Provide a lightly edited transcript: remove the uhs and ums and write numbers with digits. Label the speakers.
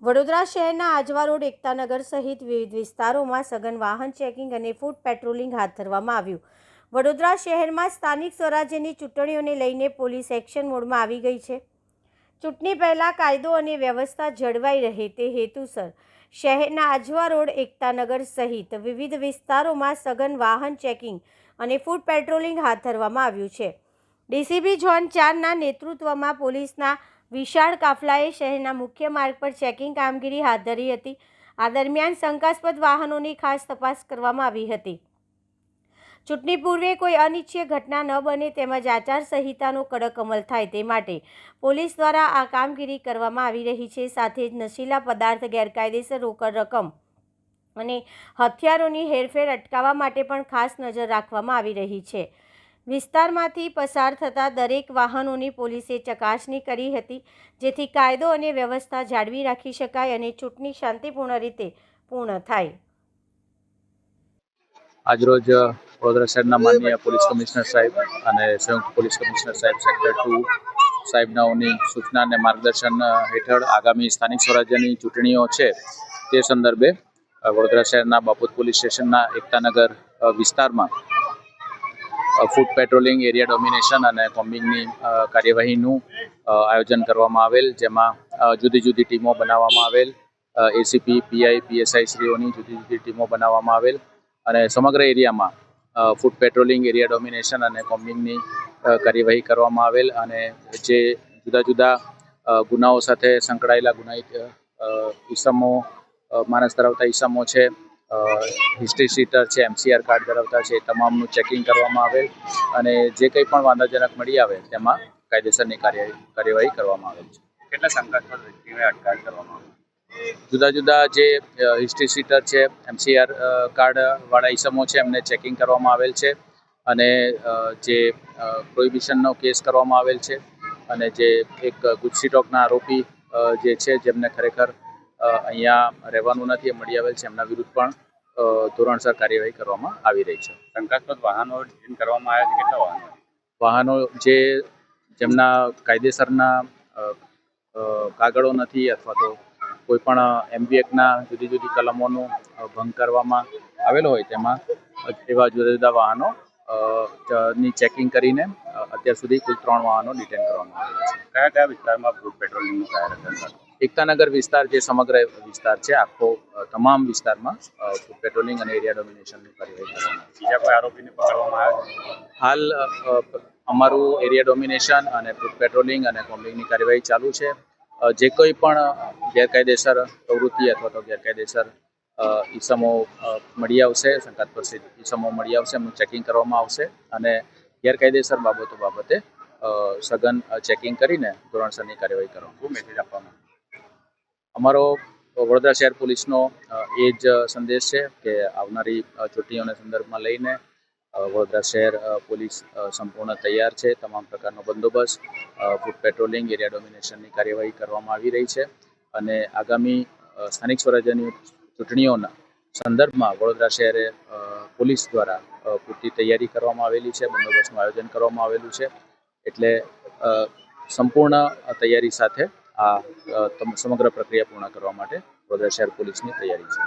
Speaker 1: વડોદરા શહેરના આજવા રોડ એકતાનગર સહિત વિવિધ વિસ્તારોમાં સઘન વાહન ચેકિંગ અને ફૂટ પેટ્રોલિંગ હાથ ધરવામાં આવ્યું. વડોદરા શહેરમાં સ્થાનિક સ્વરાજ્યની ચૂંટણીઓને લઈને પોલીસ એક્શન મોડમાં આવી ગઈ છે. ચૂંટણી પહેલા કાયદો અને વ્યવસ્થા જળવાઈ રહે તે હેતુસર શહેરના આજવા રોડ એકતાનગર સહિત વિવિધ વિસ્તારોમાં સઘન વાહન ચેકિંગ અને ફૂટ પેટ્રોલિંગ હાથ ધરવામાં આવ્યું છે. ડીસીપી ઝોન 4ના નેતૃત્વમાં પોલીસના વિશાળ કાફલાએ શહેરના મુખ્ય માર્ગ પર ચેકિંગ કામગીરી હાથ ધરી હતી. આ દરમિયાન શંકાસ્પદ વાહનોની ખાસ તપાસ કરવામાં આવી હતી. ચૂંટણી પૂર્વે કોઈ અનિચ્છનીય ઘટના ન બને તેમજ આચારસંહિતાનો કડક અમલ થાય તે માટે પોલીસ દ્વારા આ કામગીરી કરવામાં આવી રહી છે. સાથે જ નશીલા પદાર્થ, ગેરકાયદેસર રોકડ રકમ અને હથિયારોની હેરફેર અટકાવવા માટે પણ ખાસ નજર રાખવામાં આવી રહી છે. વિસ્તારમાંથી પસાર થતા દરેક વાહનોની પોલીસે ચકાસણી કરી હતી, જેથી કાયદો અને વ્યવસ્થા જાળવી રાખી શકાય અને ચૂંટણી શાંતિપૂર્ણ રીતે પૂર્ણ થાય.
Speaker 2: આજરોજ વડોદરા શહેરના માનનીય પોલીસ કમિશનર સાહેબ અને સંયુક્ત પોલીસ કમિશનર સાહેબ સેક્ટર 2 સાહેબનાઓની સૂચના અને માર્ગદર્શન હેઠળ આગામી સ્થાનિક સ્વરાજ્યની ચૂંટણીઓ છે તે સંદર્ભે વડોદરા શહેરના બાપોદ પોલીસ સ્ટેશનના એકતાનગર વિસ્તારમાં ફૂટ પેટ્રોલિંગ, એરિયા ડોમિનેશન અને કોમ્બિંગની કાર્યવાહીનું આયોજન કરવામાં આવેલ, જેમાં જુદી જુદી ટીમો બનાવવામાં આવેલ. એસીપી, પીઆઈ, પીએસઆઈ શ્રીઓની જુદી જુદી ટીમો બનાવવામાં આવેલ અને સમગ્ર એરિયામાં ફૂટ પેટ્રોલિંગ, એરિયા ડોમિનેશન અને કોમ્બિંગની કાર્યવાહી કરવામાં આવેલ અને જે જુદા જુદા ગુનાઓ સાથે સંકળાયેલા ગુનાહિત ઈસમો, માનસ ધરાવતા ઈસમો છે, હિસ્ટ્રી શીટર છે, એમસીઆર કાર્ડ ધરાવતા છે, તમામનું ચેકિંગ કરવામાં આવેલ અને જે કંઈ પણ વાંધાજનક મળી આવે તેમાં કાયદેસરની કાર્યવાહી કરવામાં આવેલ છે.
Speaker 3: કેટલા શંકાસ્પદ વ્યક્તિઓને અટકાયત કરવામાં આવી?
Speaker 2: જુદા જુદા જે હિસ્ટ્રી શીટર છે, એમસીઆર કાર્ડવાળા ઈસમો છે, એમને ચેકિંગ કરવામાં આવેલ છે અને જે પ્રોહિબિશનનો કેસ કરવામાં આવેલ છે અને જે એક ગુજસી ટોકના આરોપી જે છે, જેમને ખરેખર અહીંયા રહેવાનું નથી, એ મળી આવેલ છે, એમના વિરુદ્ધ પણ ધોરણસર કાર્યવાહી કરવામાં આવી રહી છે.
Speaker 3: શંકાસ્પદ વાહનો ડિટેન કરવામાં આવ્યા છે. કેટલા
Speaker 2: વાહનો જેમના કાયદેસરના કાગળો નથી અથવા તો કોઈ પણ એમવી એક્ટના જુદી જુદી કલમોનો ભંગ કરવામાં આવેલો હોય તેમાં એવા જુદા જુદા વાહનો ની ચેકિંગ કરીને અત્યાર સુધી કુલ 3 વાહનો ડિટેન કરવામાં આવેલા છે.
Speaker 3: કયા કયા વિસ્તારમાં ફૂટ પેટ્રોલિંગનું કાર્ય?
Speaker 2: એકતાનગર વિસ્તાર જે સમગ્ર વિસ્તાર છે, આખો તમામ વિસ્તારમાં ફૂટ પેટ્રોલિંગ અને એરિયા ડોમિનેશનની કાર્યવાહી કરવામાં આવે છે.
Speaker 3: બીજા કોઈ આરોપીને પકડવામાં આવ્યા?
Speaker 2: હાલ અમારું એરિયા ડોમિનેશન અને ફૂટ પેટ્રોલિંગ અને કોમ્બિંગની કાર્યવાહી ચાલુ છે. જે કોઈ પણ ગેરકાયદેસર પ્રવૃત્તિ અથવા તો ગેરકાયદેસર ઈસમો મળી આવશે, શંકાસ્પદ ઈસમો મળી આવશે, એમનું ચેકિંગ કરવામાં આવશે અને ગેરકાયદેસર બાબતે સઘન ચેકિંગ કરીને ધોરણસરની કાર્યવાહી કરવામાં.
Speaker 3: શું મેસેજ આપવામાં?
Speaker 2: અમારો વડોદરા શહેર પોલીસનો એ જ સંદેશ છે કે આવનારી ચૂંટણીઓના સંદર્ભમાં લઈને વડોદરા શહેર પોલીસ સંપૂર્ણ તૈયાર છે. તમામ પ્રકારનો બંદોબસ્ત, ફૂટ પેટ્રોલિંગ, એરિયા ડોમિનેશનની કાર્યવાહી કરવામાં આવી રહી છે અને આગામી સ્થાનિક સ્વરાજ્યની ચૂંટણીઓના સંદર્ભમાં વડોદરા શહેરે પોલીસ દ્વારા પૂરતી તૈયારી કરવામાં આવેલી છે, બંદોબસ્તનું આયોજન કરવામાં આવેલું છે. એટલે સંપૂર્ણ તૈયારી સાથે આ સમગ્ર પ્રક્રિયા પૂર્ણ કરવા માટે વડોદરા શહેર પોલીસની તૈયારી છે.